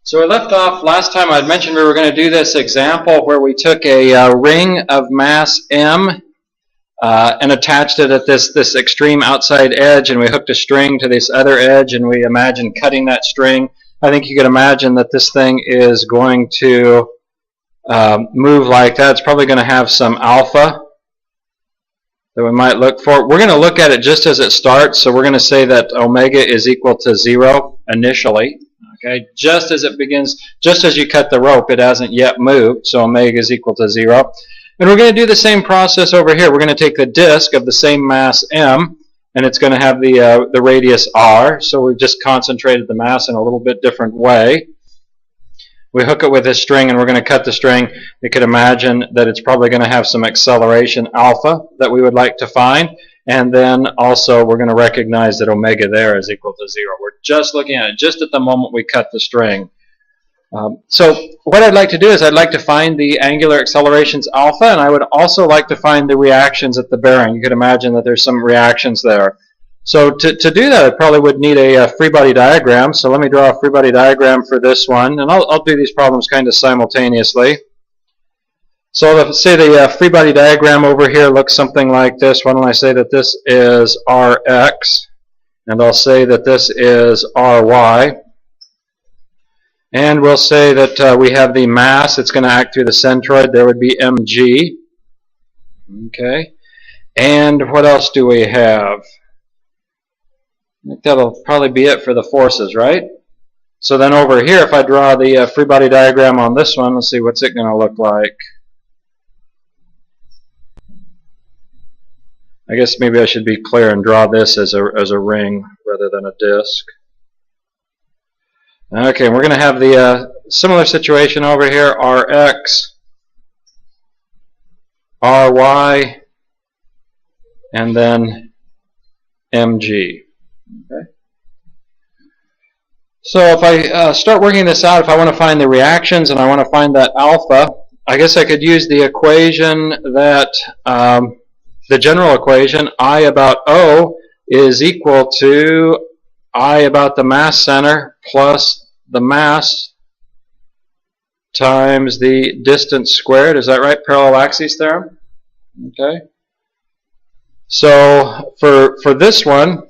So we left off last time. I had mentioned we were going to do this example where we took a ring of mass m and attached it at this extreme outside edge, and we hooked a string to this other edge, and we imagined cutting that string. I think you could imagine that this thing is going to move like that. It's probably going to have some alpha that we might look for. We're going to look at it just as it starts, so we're going to say that omega is equal to 0 initially. Okay, just as it begins, just as you cut the rope, it hasn't yet moved, so omega is equal to 0. And we're going to do the same process over here. We're going to take the disk of the same mass m, and it's going to have the radius r, so we've just concentrated the mass in a little bit different way. We hook it with this string, and we're going to cut the string. You could imagine that it's probably going to have some acceleration alpha that we would like to find. And then also we're going to recognize that omega there is equal to 0. We're just looking at it just at the moment we cut the string. So what I'd like to do is I'd like to find the angular accelerations alpha, and I would also like to find the reactions at the bearing. You could imagine that there's some reactions there. So to do that, I probably would need a free body diagram. So let me draw a free body diagram for this one, and I'll do these problems kind of simultaneously. So let's say the free body diagram over here looks something like this. Why don't I say that this is Rx, and I'll say that this is Ry. And we'll say that we have the mass. It's going to act through the centroid. There would be mg. Okay. And what else do we have? I think that'll probably be it for the forces, right? So then over here, if I draw the free body diagram on this one, let's see, what's it going to look like? I guess maybe I should be clear and draw this as a ring rather than a disk. Okay, we're going to have the similar situation over here, Rx, Ry, and then mg. Okay. So if I start working this out, if I want to find the reactions and I want to find that alpha, I guess I could use the equation that the general equation, I about O is equal to I about the mass center plus the mass times the distance squared. Is that right? Parallel axes theorem? Okay. So for this one,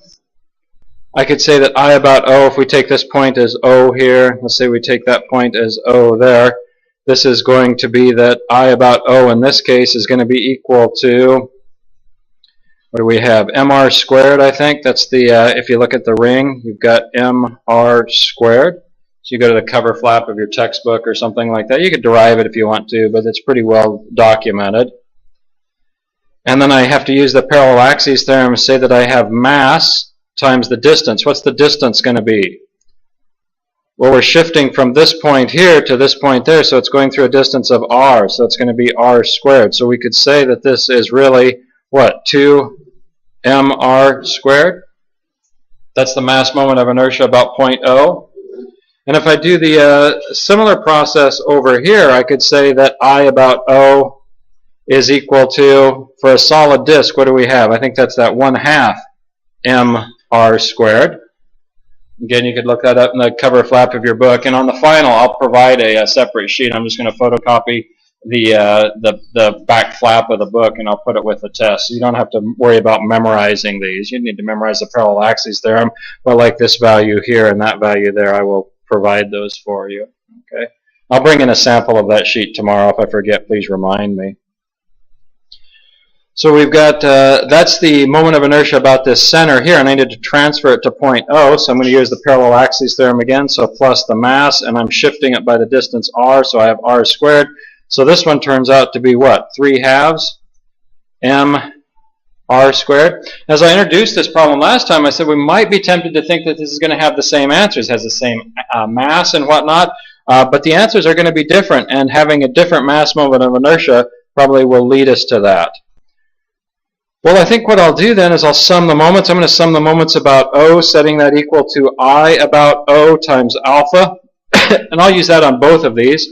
I could say that I about O, if we take this point as O here, let's say we take that point as O there, this is going to be that I about O in this case is going to be equal to, what do we have? Mr squared, I think. That's the, if you look at the ring, you've got Mr squared. So you go to the cover flap of your textbook or something like that. You could derive it if you want to, but it's pretty well documented. And then I have to use the parallel axes theorem to say that I have mass times the distance. What's the distance going to be? Well, we're shifting from this point here to this point there, so it's going through a distance of r, so it's going to be r squared. So we could say that this is really, what, 2 Mr squared? That's the mass moment of inertia about point O. And if I do the similar process over here, I could say that I about O is equal to, for a solid disk, what do we have? I think that's that 1/2 Mr squared. Again, you could look that up in the cover flap of your book. And on the final, I'll provide a separate sheet. I'm just going to photocopy the back flap of the book, and I'll put it with the test. So you don't have to worry about memorizing these. You need to memorize the parallel axes theorem, but like this value here and that value there, I will provide those for you. Okay. I'll bring in a sample of that sheet tomorrow. If I forget, please remind me. So we've got, that's the moment of inertia about this center here, and I need to transfer it to point O, so I'm going to use the parallel axes theorem again, so plus the mass, and I'm shifting it by the distance r, so I have r squared. So this one turns out to be what? 3/2 Mr squared. As I introduced this problem last time, I said we might be tempted to think that this is going to have the same answers, has the same mass and whatnot, but the answers are going to be different, and having a different mass moment of inertia probably will lead us to that. Well, I think what I'll do then is I'll sum the moments. I'm going to sum the moments about O, setting that equal to I about O times alpha, and I'll use that on both of these.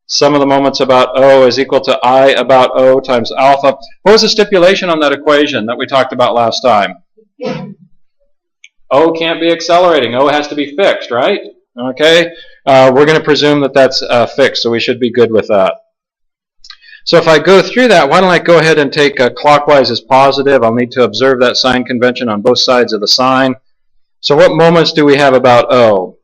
Sum of the moments about O is equal to I about O times alpha. What was the stipulation on that equation that we talked about last time? O can't be accelerating. O has to be fixed, right? Okay. we're going to presume that that's fixed, so we should be good with that. So if I go through that, why don't I go ahead and take clockwise as positive. I'll need to observe that sign convention on both sides of the sign. So what moments do we have about O?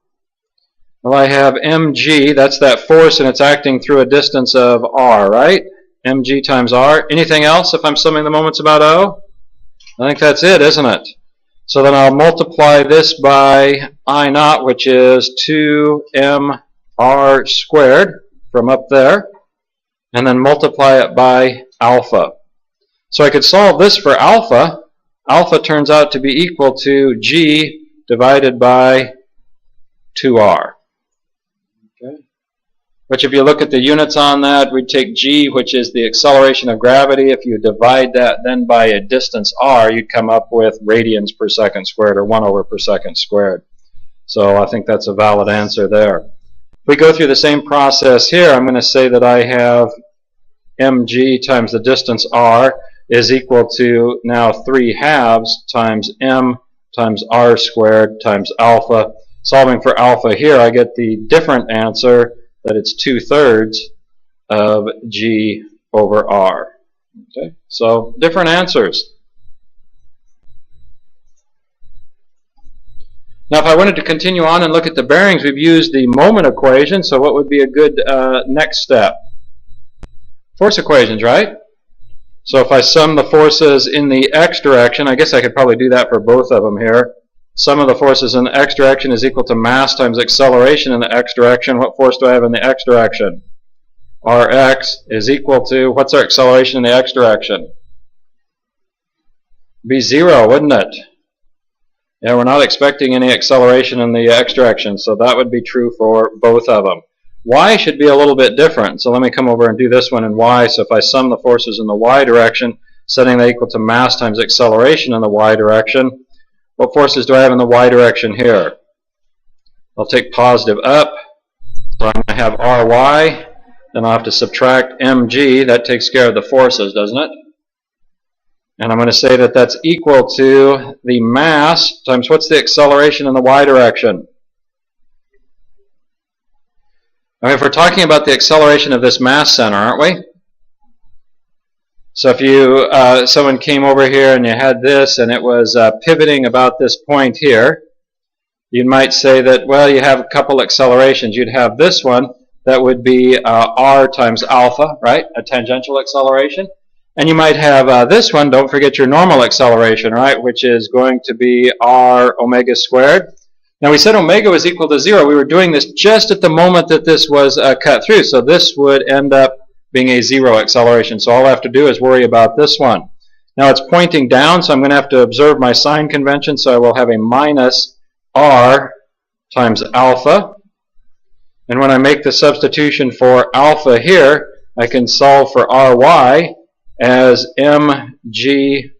Well, I have mg, that's that force, and it's acting through a distance of r, right? Mg times r. Anything else if I'm summing the moments about O? I think that's it, isn't it? So then I'll multiply this by I naught, which is 2mr squared from up there, and then multiply it by alpha. So I could solve this for alpha. Alpha turns out to be equal to g divided by 2r. Okay. Which if you look at the units on that, we'd take g, which is the acceleration of gravity. If you divide that then by a distance r, you'd come up with radians per second squared, or 1 over per second squared. So I think that's a valid answer there. If we go through the same process here, I'm going to say that I have mg times the distance r is equal to now 3/2 times m times r squared times alpha. Solving for alpha here, I get the different answer that it's 2/3 of g over r. Okay, so different answers. Now if I wanted to continue on and look at the bearings, we've used the moment equation, so what would be a good next step? Force equations, right? So if I sum the forces in the x direction, I guess I could probably do that for both of them here. Sum of the forces in the x direction is equal to mass times acceleration in the x direction. What force do I have in the x direction? Rx is equal to, what's our acceleration in the x direction? Be 0, wouldn't it? Yeah, we're not expecting any acceleration in the x direction, so that would be true for both of them. Y should be a little bit different, so let me come over and do this one in y. So if I sum the forces in the y direction, setting that equal to mass times acceleration in the y direction, what forces do I have in the y direction here? I'll take positive up, so I'm going to have Ry, then I'll have to subtract mg, that takes care of the forces, doesn't it? And I'm going to say that that's equal to the mass times what's the acceleration in the y direction? I mean, if we're talking about the acceleration of this mass center, aren't we? So if you, someone came over here and you had this and it was pivoting about this point here, you might say that, well, you have a couple accelerations. You'd have this one that would be r times alpha, right? A tangential acceleration. And you might have this one, don't forget your normal acceleration, right? Which is going to be r omega squared. Now we said omega was equal to 0. We were doing this just at the moment that this was cut through. So this would end up being a 0 acceleration. So all I have to do is worry about this one. Now it's pointing down, so I'm going to have to observe my sign convention. So I will have a minus r times alpha. And when I make the substitution for alpha here, I can solve for Ry as mg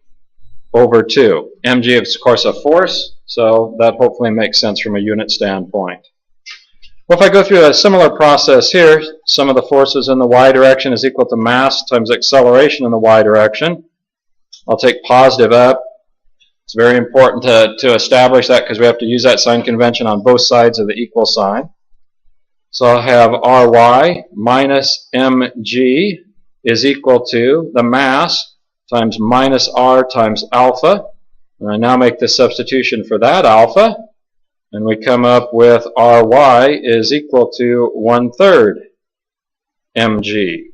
over 2. Mg is, of course, a force, so that hopefully makes sense from a unit standpoint. Well, if I go through a similar process here, sum of the forces in the y direction is equal to mass times acceleration in the y direction. I'll take positive up. It's very important to establish that because we have to use that sign convention on both sides of the equal sign. So I'll have Ry minus mg is equal to the mass times minus r times alpha. And I now make the substitution for that alpha. And we come up with Ry is equal to 1/3 mg.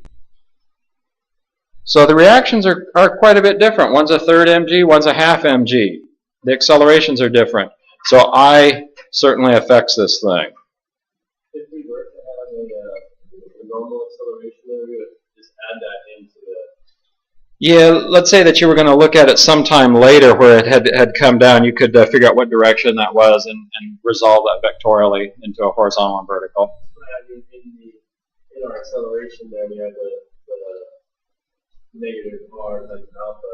So the reactions are quite a bit different. One's a 1/3 mg, one's a 1/2 mg. The accelerations are different. So I certainly affects this thing. If we were to have a normal acceleration, then we would just add that into the... Yeah, let's say that you were going to look at it sometime later where it had come down. You could figure out what direction that was and resolve that vectorially into a horizontal and vertical. In our acceleration there, we have the negative r times alpha.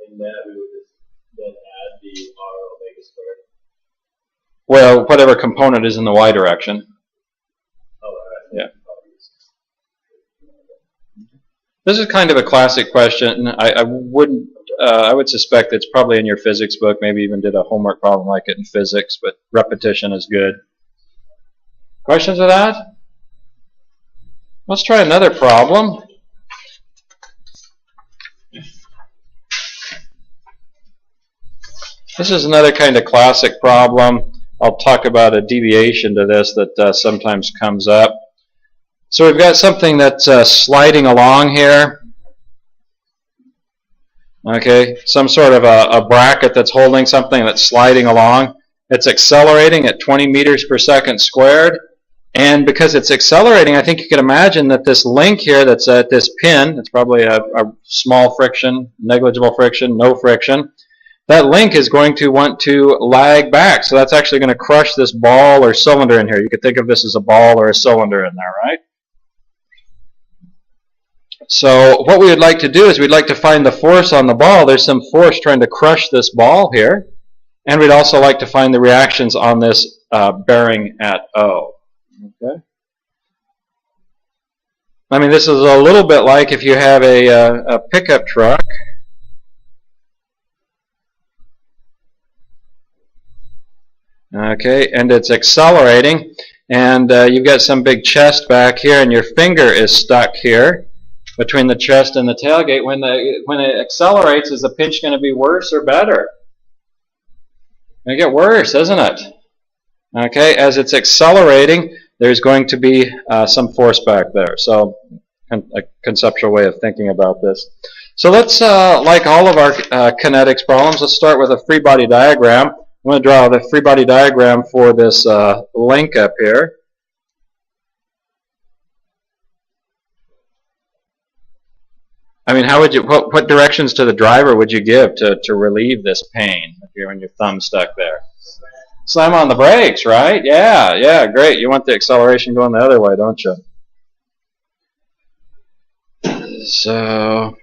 In that, we would just then add the r omega squared. Well, whatever component is in the y direction. Oh, right. Yeah. This is kind of a classic question. I would suspect it's probably in your physics book. Maybe even did a homework problem like it in physics, but repetition is good. Questions with that? Let's try another problem. This is another kind of classic problem. I'll talk about a deviation to this that sometimes comes up. So we've got something that's sliding along here. Okay, some sort of a bracket that's holding something that's sliding along. It's accelerating at 20 meters per second squared. And because it's accelerating, I think you can imagine that this link here that's at this pin, it's probably a small friction, negligible friction, no friction. That link is going to want to lag back. So that's actually going to crush this ball or cylinder in here. You could think of this as a ball or a cylinder in there, right? So what we would like to do is we'd like to find the force on the ball. There's some force trying to crush this ball here. And we'd also like to find the reactions on this bearing at O. Okay. I mean, this is a little bit like if you have a pickup truck. Okay, and it's accelerating, and you've got some big chest back here, and your finger is stuck here between the chest and the tailgate. When it accelerates, is the pinch going to be worse or better? It's going to get worse, isn't it? Okay, as it's accelerating, there's going to be some force back there. So, a conceptual way of thinking about this. So let's, like all of our kinetics problems, let's start with a free body diagram. I'm going to draw the free body diagram for this link up here. I mean, how would you? What directions to the driver would you give to relieve this pain if you're when your thumb stuck there? Slam on the brakes, right? Yeah, great. You want the acceleration going the other way, don't you? So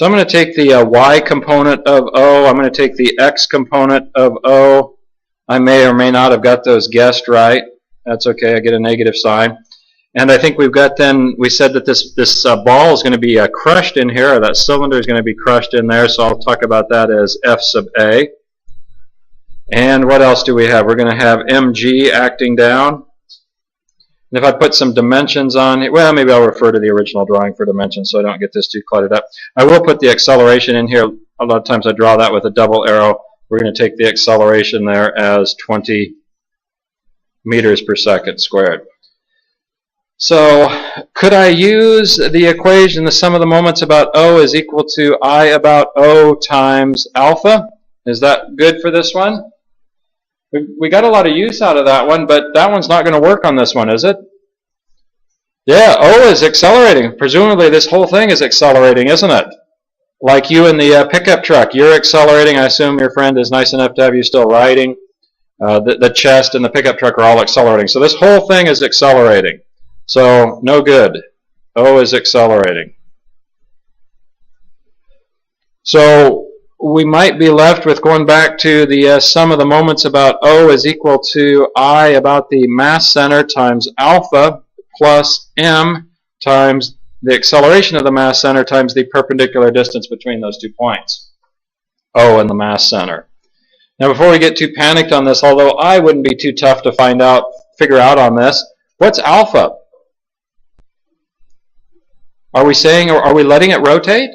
I'm going to take the y component of O. I'm going to take the x component of O. I may or may not have got those guessed right. That's okay. I get a negative sign. And I think we've got then, we said that this ball is going to be crushed in here, or that cylinder is going to be crushed in there, so I'll talk about that as F sub A. And what else do we have? We're going to have mg acting down. And if I put some dimensions on it, well, maybe I'll refer to the original drawing for dimensions so I don't get this too cluttered up. I will put the acceleration in here. A lot of times I draw that with a double arrow. We're going to take the acceleration there as 20 meters per second squared. So could I use the equation, the sum of the moments about O is equal to I about O times alpha? Is that good for this one? We got a lot of use out of that one, but that one's not going to work on this one, is it? Yeah, O is accelerating. Presumably this whole thing is accelerating, isn't it? Like you in the pickup truck, you're accelerating. I assume your friend is nice enough to have you still riding. The chest and the pickup truck are all accelerating. So this whole thing is accelerating. So, no good. O is accelerating. So, we might be left with going back to the sum of the moments about O is equal to I about the mass center times alpha plus m times the acceleration of the mass center times the perpendicular distance between those 2 points, O and the mass center. Now, before we get too panicked on this, although I wouldn't be too tough to figure out on this, what's alpha? Are we saying, or are we letting it rotate?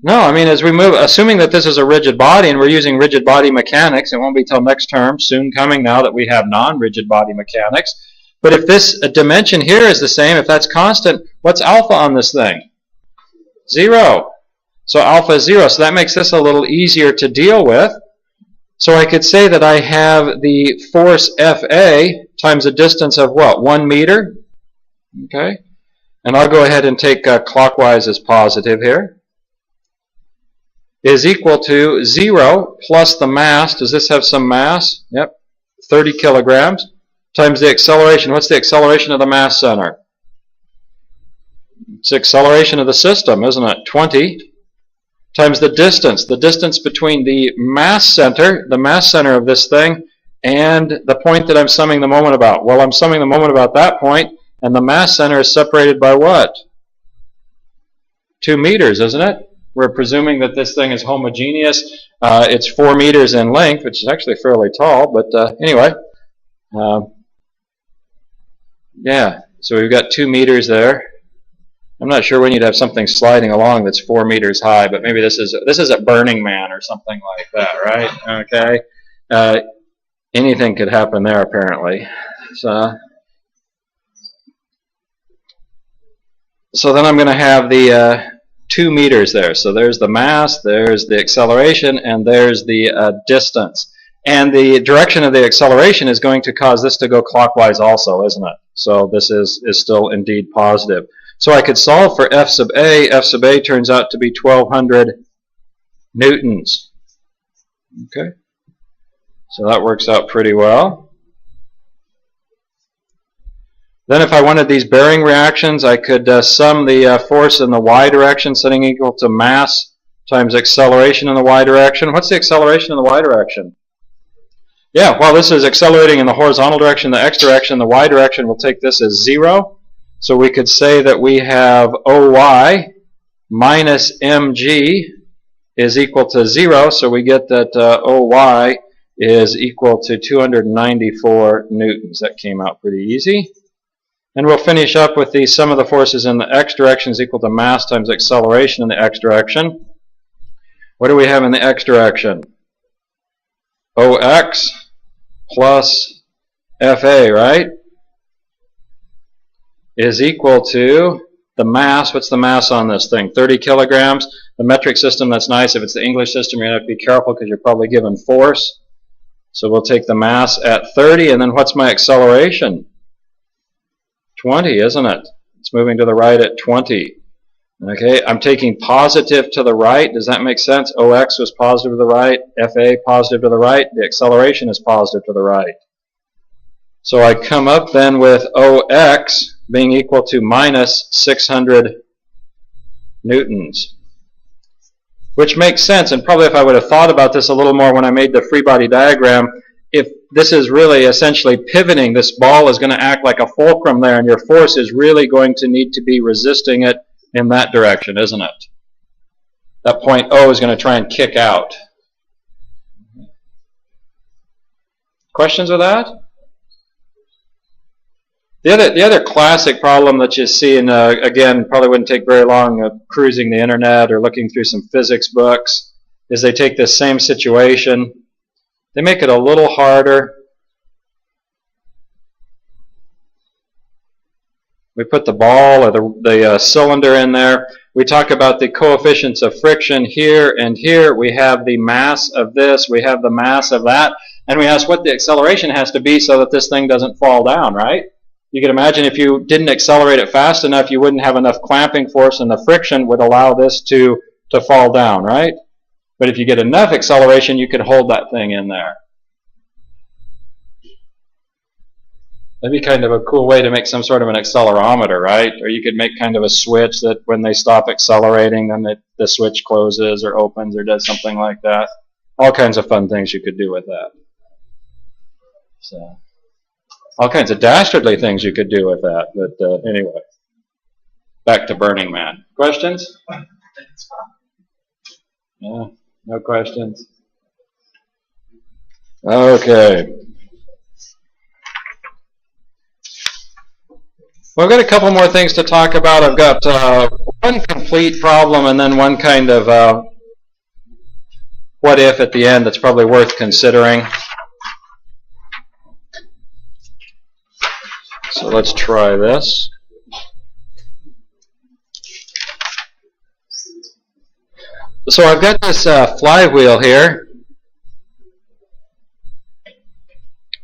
No, I mean, as we move, assuming that this is a rigid body and we're using rigid body mechanics, it won't be till next term, soon coming now that we have non-rigid body mechanics. But if this dimension here is the same, if that's constant, what's alpha on this thing? 0. So alpha is 0. So that makes this a little easier to deal with. So I could say that I have the force Fa times a distance of what? 1 meter? Okay. And I'll go ahead and take clockwise as positive here, is equal to 0 plus the mass. Does this have some mass? Yep, 30 kilograms, times the acceleration. What's the acceleration of the mass center? It's the acceleration of the system, isn't it? 20 times the distance between the mass center of this thing, and the point that I'm summing the moment about. Well, I'm summing the moment about that point, and the mass center is separated by what? 2 meters, isn't it? We're presuming that this thing is homogeneous. It's 4 meters in length, which is actually fairly tall, but anyway. Yeah, so we've got 2 meters there. I'm not sure we need to have something sliding along that's 4 meters high, but maybe this is a Burning Man or something like that, right? Okay. Anything could happen there, apparently. So then I'm going to have the 2 meters there. So there's the mass, there's the acceleration, and there's the distance. And the direction of the acceleration is going to cause this to go clockwise also, isn't it? So this is still indeed positive. So I could solve for F sub A. F sub A turns out to be 1200 newtons. Okay. So that works out pretty well. Then if I wanted these bearing reactions, I could sum the force in the y direction, setting equal to mass times acceleration in the y direction. What's the acceleration in the y direction? Yeah, well, this is accelerating in the horizontal direction, the x direction, the y direction. We'll take this as 0. So we could say that we have OY minus mg is equal to 0. So we get that OY is equal to 294 newtons. That came out pretty easy. And we'll finish up with the sum of the forces in the x direction is equal to mass times acceleration in the x direction. What do we have in the x direction? OX plus FA, right? Is equal to the mass. What's the mass on this thing? 30 kilograms. The metric system, that's nice. If it's the English system, you're going to have to be careful because you're probably given force. So we'll take the mass at 30, and then what's my acceleration? 20, isn't it? It's moving to the right at 20. Okay, I'm taking positive to the right. Does that make sense? OX was positive to the right, FA positive to the right. The acceleration is positive to the right. So I come up then with OX being equal to minus 600 newtons. Which makes sense, and probably if I would have thought about this a little more when I made the free body diagram, if this is really essentially pivoting, this ball is going to act like a fulcrum there, and your force is really going to need to be resisting it in that direction, isn't it? That point O is going to try and kick out. Questions with that? The other classic problem that you see, and again, probably wouldn't take very long cruising the internet or looking through some physics books, is they take this same situation, they make it a little harder. We put the ball or the cylinder in there. We talk about the coefficients of friction here and here. We have the mass of this. We have the mass of that. And we ask what the acceleration has to be so that this thing doesn't fall down, right? You can imagine if you didn't accelerate it fast enough, you wouldn't have enough clamping force, and the friction would allow this to fall down, right? But if you get enough acceleration, you could hold that thing in there. That'd be kind of a cool way to make some sort of an accelerometer, right? Or you could make kind of a switch that when they stop accelerating, then the switch closes or opens or does something like that. All kinds of fun things you could do with that. So, all kinds of dastardly things you could do with that. But anyway, back to Burning Man. Questions? Yeah, no questions. Okay. Well, I've got a couple more things to talk about. I've got one complete problem and then one kind of what if at the end that's probably worth considering. So let's try this. So I've got this flywheel here.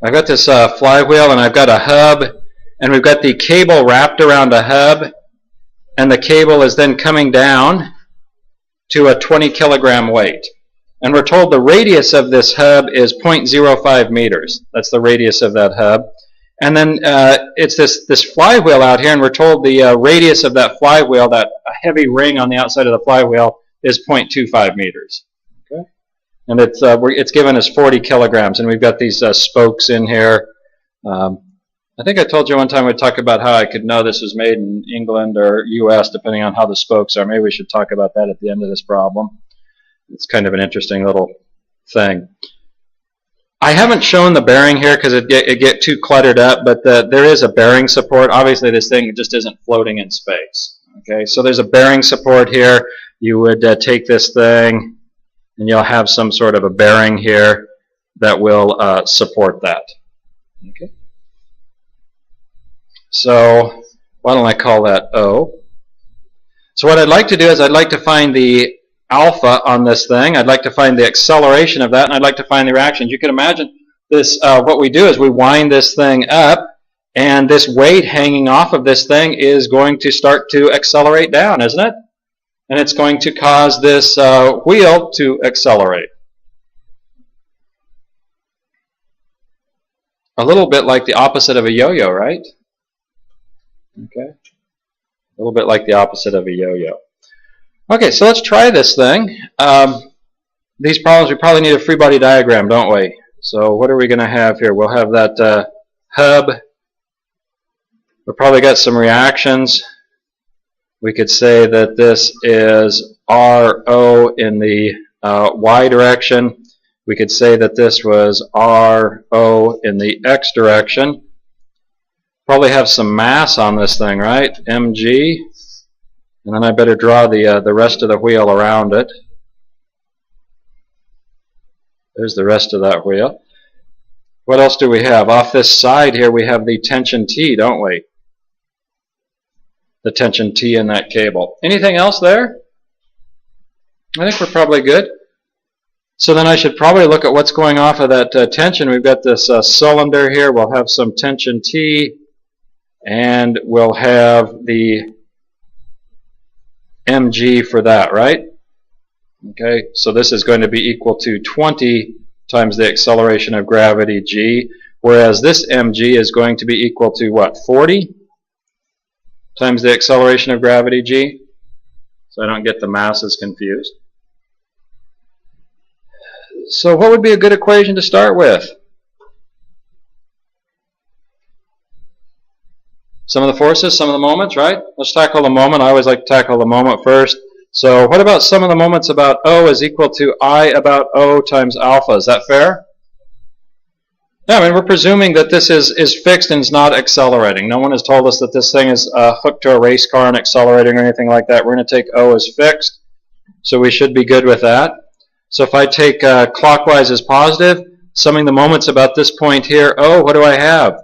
I've got this flywheel and I've got a hub, and we've got the cable wrapped around a hub, and the cable is then coming down to a 20 kilogram weight. And we're told the radius of this hub is 0.05 meters. That's the radius of that hub. And then it's this flywheel out here, and we're told the radius of that flywheel, that heavy ring on the outside of the flywheel, is 0.25 meters. Okay? And it's given as 40 kilograms, and we've got these spokes in here. I think I told you one time we'd talk about how I could know this was made in England or US, depending on how the spokes are. Maybe we should talk about that at the end of this problem. It's kind of an interesting little thing. I haven't shown the bearing here because it get too cluttered up, but there is a bearing support. Obviously, this thing just isn't floating in space. Okay, so there's a bearing support here. You would take this thing, and you'll have some sort of a bearing here that will support that. Okay. So why don't I call that O? So what I'd like to do is I'd like to find the alpha on this thing. I'd like to find the acceleration of that, and I'd like to find the reactions. You can imagine this. What we do is we wind this thing up, and this weight hanging off of this thing is going to start to accelerate down, isn't it? And it's going to cause this wheel to accelerate. A little bit like the opposite of a yo-yo, right? Okay. A little bit like the opposite of a yo-yo. Okay, so let's try this thing. These problems, we probably need a free body diagram, don't we? So what are we going to have here? We'll have that hub. We've probably got some reactions. We could say that this is RO in the y direction. We could say that this was RO in the x direction. Probably have some mass on this thing, right? mg. And then I better draw the rest of the wheel around it. There's the rest of that wheel. What else do we have? Off this side here we have the tension T, don't we? The tension T in that cable. Anything else there? I think we're probably good. So then I should probably look at what's going off of that tension. We've got this cylinder here. We'll have some tension T, and we'll have the mg for that, right? Okay, so this is going to be equal to 20 times the acceleration of gravity g, whereas this mg is going to be equal to what, 40 times the acceleration of gravity g? So I don't get the masses confused. So what would be a good equation to start with? Some of the forces, some of the moments, right? Let's tackle the moment. I always like to tackle the moment first. So what about some of the moments about O is equal to I about O times alpha? Is that fair? Yeah, I mean, we're presuming that this is fixed and is not accelerating. No one has told us that this thing is hooked to a race car and accelerating or anything like that. We're going to take O as fixed, so we should be good with that. So if I take clockwise as positive, summing the moments about this point here, O, what do I have?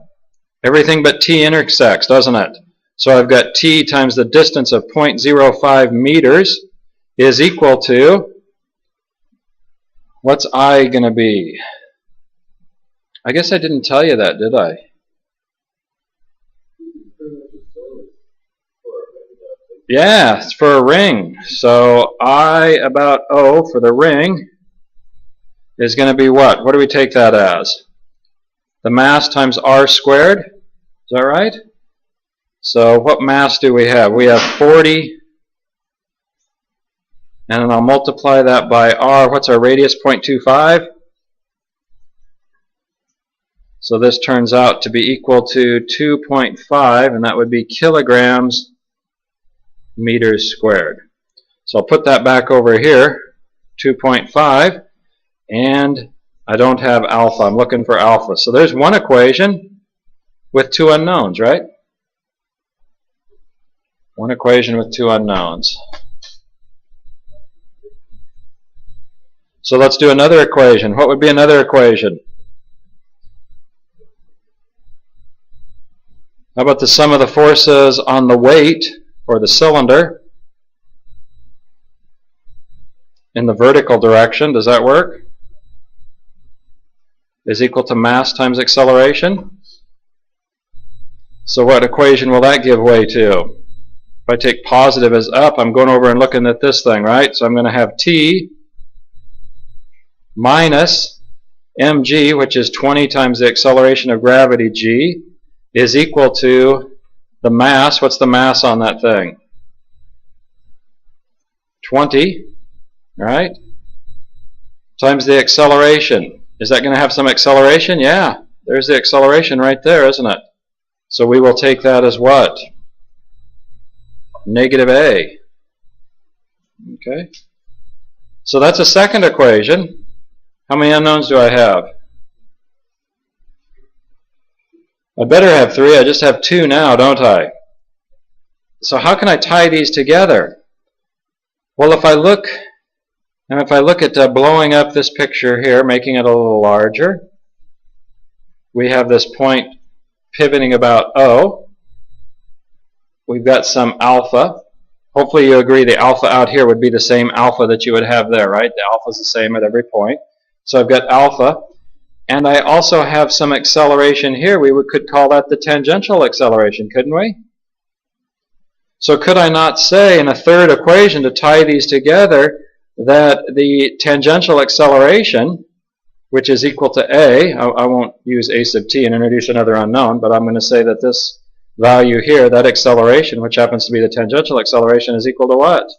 Everything but t intersects, doesn't it? So I've got t times the distance of 0.05 meters is equal to, what's I going to be? I guess I didn't tell you that, did I? Yeah, it's for a ring. So I about O for the ring is going to be what? What do we take that as? The mass times r squared. Is that right? So what mass do we have? We have 40. And then I'll multiply that by r. What's our radius? 0.25. So this turns out to be equal to 2.5, and that would be kilograms meters squared. So I'll put that back over here, 2.5, and I don't have alpha. I'm looking for alpha. So there's one equation with two unknowns, right? One equation with two unknowns. So let's do another equation. What would be another equation? How about the sum of the forces on the weight, or the cylinder, in the vertical direction? Does that work? Is equal to mass times acceleration. So what equation will that give way to? If I take positive as up, I'm going over and looking at this thing, right? So I'm going to have T minus mg, which is 20 times the acceleration of gravity g, is equal to the mass. What's the mass on that thing? 20, right? Times the acceleration. Is that going to have some acceleration? Yeah, there's the acceleration right there, isn't it? So we will take that as what? Negative A. Okay. So that's a second equation. How many unknowns do I have? I better have 3. I just have 2 now, don't I? So how can I tie these together? Well, if I look at blowing up this picture here, making it a little larger, we have this point pivoting about O. We've got some alpha. Hopefully you agree the alpha out here would be the same alpha that you would have there, right? The alpha is the same at every point. So I've got alpha. And I also have some acceleration here. We could call that the tangential acceleration, couldn't we? So could I not say in a third equation to tie these together that the tangential acceleration, which is equal to A, I won't use A sub t and introduce another unknown, but I'm going to say that this value here, that acceleration, which happens to be the tangential acceleration, is equal to what?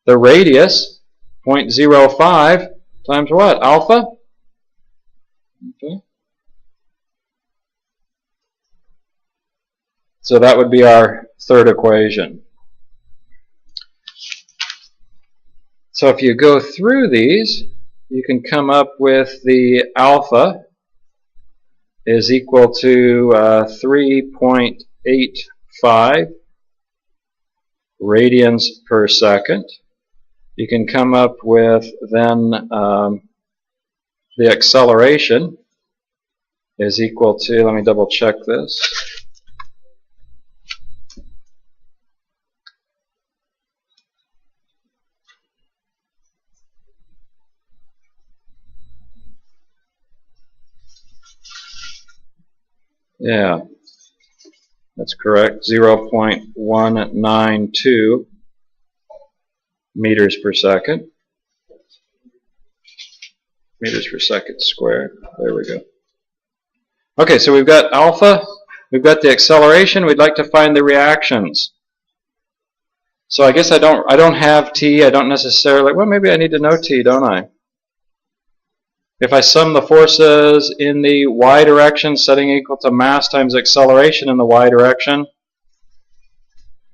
The radius, 0.05, times what? Alpha? Okay. So that would be our third equation. So if you go through these, you can come up with the alpha is equal to 3.85 radians per second. You can come up with then the acceleration is equal to, let me double check this. Yeah, that's correct. 0.192 meters per second. Meters per second squared. There we go. Okay, so we've got alpha, we've got the acceleration, we'd like to find the reactions. So I guess I don't have t, I don't necessarily, well maybe I need to know t, don't I? If I sum the forces in the y direction, setting equal to mass times acceleration in the y direction,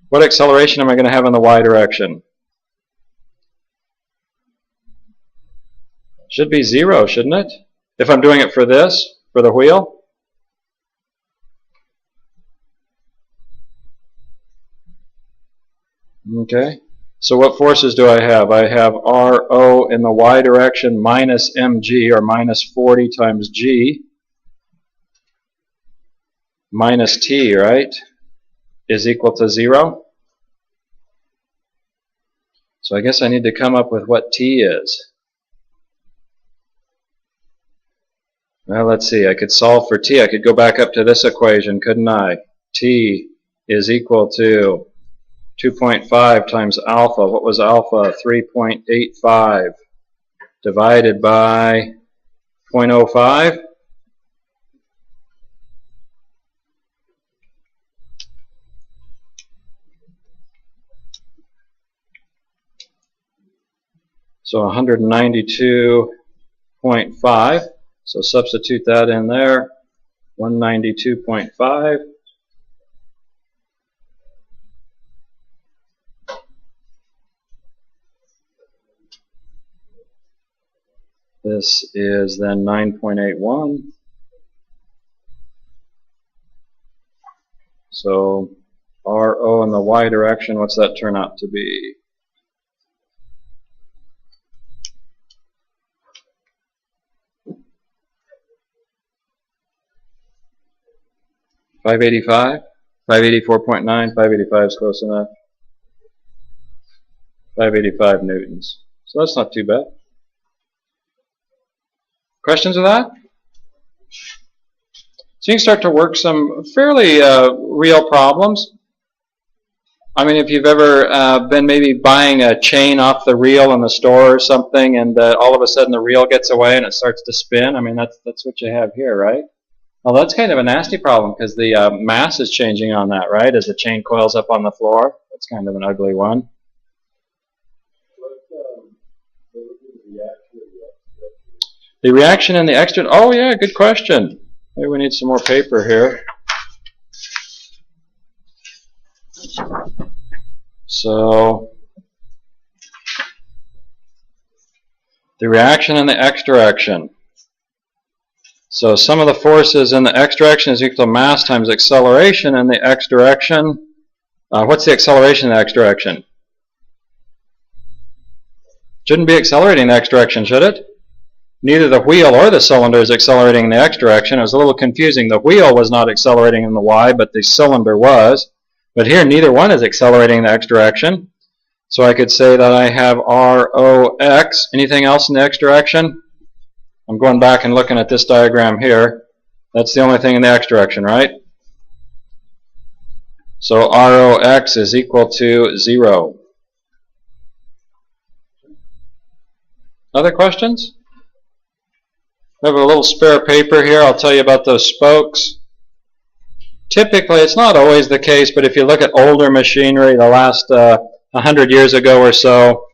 what acceleration am I going to have in the y direction? Should be 0, shouldn't it? If I'm doing it for this, for the wheel. Okay. So what forces do I have? I have RO in the y direction minus mg, or minus 40 times g, minus t, right, is equal to 0. So I guess I need to come up with what t is. Well, let's see. I could solve for t. I could go back up to this equation, couldn't I? T is equal to 2.5 times alpha. What was alpha? 3.85 divided by 0.05. So 192.5. So substitute that in there. 192.5. This is then 9.81. So RO in the y direction, what's that turn out to be? $585, 584.9, 585 is close enough. 585 newtons. So that's not too bad. Questions of that? So you can start to work some fairly real problems. I mean, if you've ever been maybe buying a chain off the reel in the store or something, and all of a sudden the reel gets away and it starts to spin. I mean, that's what you have here, right? Well, that's kind of a nasty problem because the mass is changing on that, right? As the chain coils up on the floor. That's kind of an ugly one. The reaction in the external, oh yeah, good question. Maybe we need some more paper here. So the reaction in the x direction. So sum of the forces in the x direction is equal to mass times acceleration in the x direction. What's the acceleration in the x direction? Shouldn't be accelerating in the x direction, should it? Neither the wheel or the cylinder is accelerating in the x direction. It was a little confusing. The wheel was not accelerating in the y, but the cylinder was. But here, neither one is accelerating in the x direction. So I could say that I have ROX. Anything else in the x direction? I'm going back and looking at this diagram here. That's the only thing in the x direction, right? So ROX is equal to 0. Other questions? I have a little spare paper here. I'll tell you about those spokes. Typically, it's not always the case, but if you look at older machinery, the last 100 years ago or so,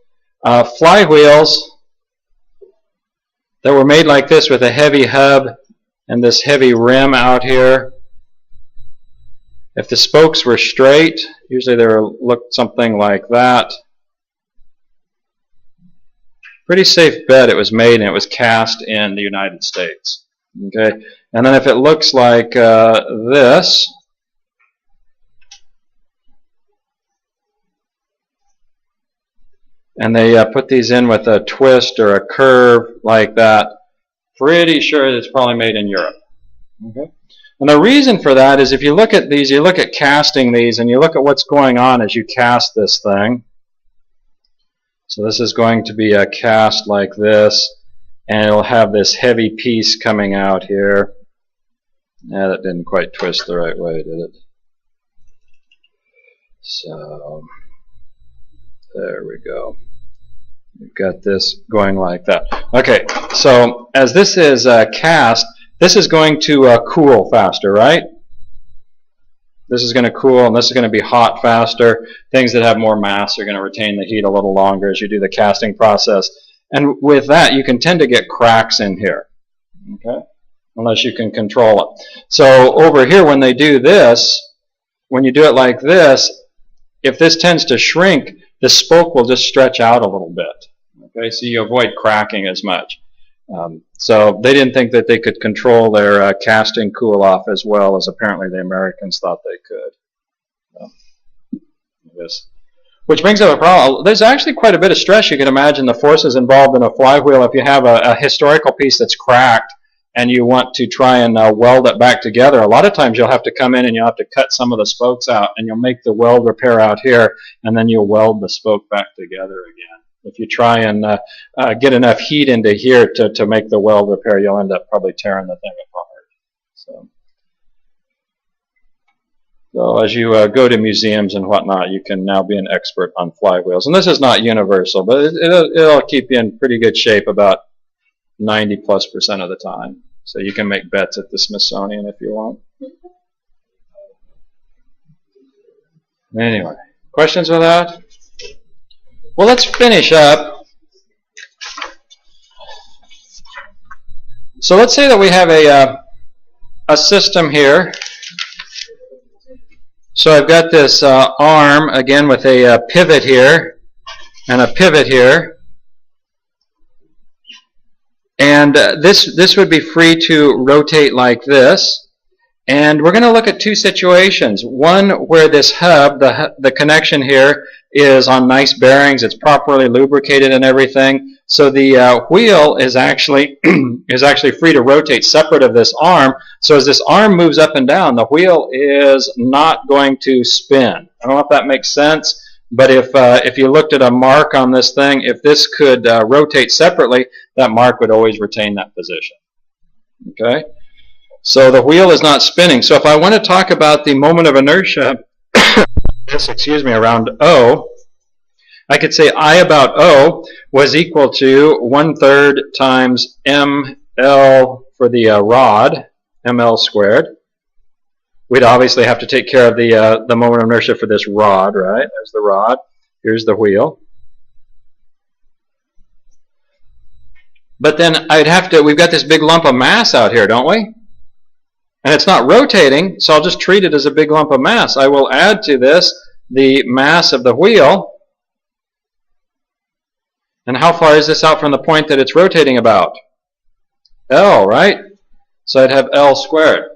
flywheels that were made like this with a heavy hub and this heavy rim out here, if the spokes were straight, usually they looked something like that. Pretty safe bet it was made and it was cast in the United States. Okay, and then if it looks like this, and they put these in with a twist or a curve like that, pretty sure it's probably made in Europe. Okay, and the reason for that is if you look at these, you look at casting these, and you look at what's going on as you cast this thing. So this is going to be a cast like this, and it'll have this heavy piece coming out here. Yeah, that didn't quite twist the right way, did it? So there we go. We've got this going like that. Okay, so as this is cast, this is going to cool faster, right? This is going to cool, and this is going to be hot faster. Things that have more mass are going to retain the heat a little longer as you do the casting process. And with that, you can tend to get cracks in here, okay? Unless you can control it. So over here, when they do this, when you do it like this, if this tends to shrink, the spoke will just stretch out a little bit. Okay, so you avoid cracking as much. So they didn't think that they could control their casting cool-off as well as apparently the Americans thought they could. Yes. Which brings up a problem. There's actually quite a bit of stress. You can imagine the forces involved in a flywheel. If you have a historical piece that's cracked and you want to try and weld it back together, a lot of times you'll have to come in and you'll have to cut some of the spokes out, and you'll make the weld repair out here, and then you'll weld the spoke back together again. If you try and get enough heat into here to make the weld repair, you'll end up probably tearing the thing apart. So as you go to museums and whatnot, you can now be an expert on flywheels. And this is not universal, but it'll keep you in pretty good shape about 90+% of the time. So you can make bets at the Smithsonian if you want. Anyway, questions with that? Well, let's finish up. So let's say that we have a system here. So I've got this arm, again, with a pivot here and a pivot here. And this would be free to rotate like this. And we're going to look at two situations. One where this hub, the connection here, is on nice bearings. It's properly lubricated and everything. So the wheel is actually free to rotate separate of this arm. So as this arm moves up and down, the wheel is not going to spin. I don't know if that makes sense, but if you looked at a mark on this thing, if this could rotate separately, that mark would always retain that position. Okay? So the wheel is not spinning. So if I want to talk about the moment of inertia, around O, I could say I about O was equal to 1/3 times ml for the rod, ml squared. We'd obviously have to take care of the moment of inertia for this rod, right? There's the rod. Here's the wheel. But then we've got this big lump of mass out here, don't we? And it's not rotating, so I'll just treat it as a big lump of mass. I will add to this the mass of the wheel. And how far is this out from the point that it's rotating about? L, right? So I'd have L squared.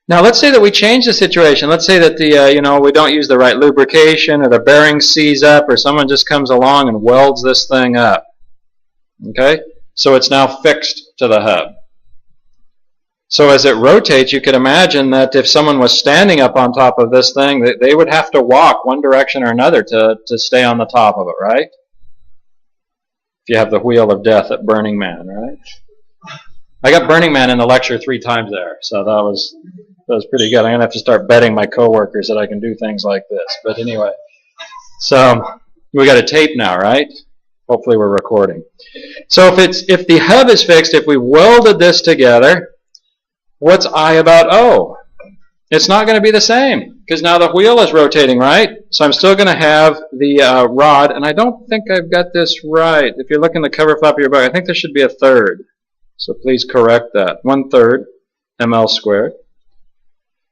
Now let's say that we change the situation. Let's say that the we don't use the right lubrication, or the bearing seize up, or someone just comes along and welds this thing up. Okay? So it's now fixed to the hub. So as it rotates, you could imagine that if someone was standing up on top of this thing, they would have to walk one direction or another to stay on the top of it, right? If you have the wheel of death at Burning Man, right? I got Burning Man in the lecture 3 times there, so that was pretty good. I'm going to have to start betting my coworkers that I can do things like this. But anyway, so we got a tape now, right? Hopefully we're recording. So if the hub is fixed, if we welded this together, what's I about O? It's not going to be the same, because now the wheel is rotating, right? So I'm still going to have the rod, and I don't think I've got this right. If you're looking at the cover flap of your book, I think there should be a third. So please correct that. 1/3 ml squared.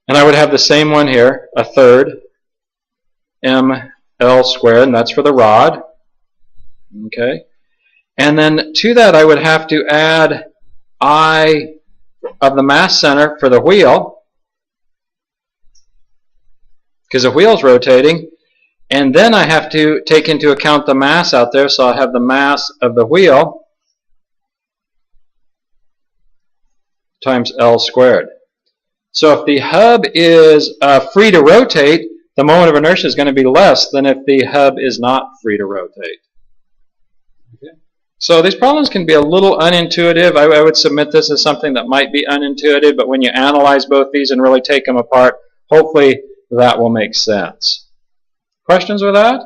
And I would have the same one here, a third ml squared, and that's for the rod. Okay. And then to that I would have to add I of the mass center for the wheel, because the wheel's rotating. And then I have to take into account the mass out there, so I'll have the mass of the wheel times L squared. So if the hub is free to rotate, the moment of inertia is going to be less than if the hub is not free to rotate. Okay. So these problems can be a little unintuitive. I would submit this as something that might be unintuitive, but when you analyze both these and really take them apart, hopefully that will make sense. Questions with that?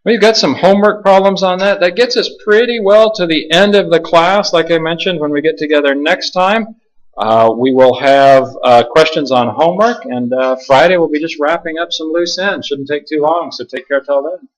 We've got some homework problems on that. That gets us pretty well to the end of the class. Like I mentioned, when we get together next time, we will have questions on homework, and Friday we'll be just wrapping up some loose ends. Shouldn't take too long, so take care till then.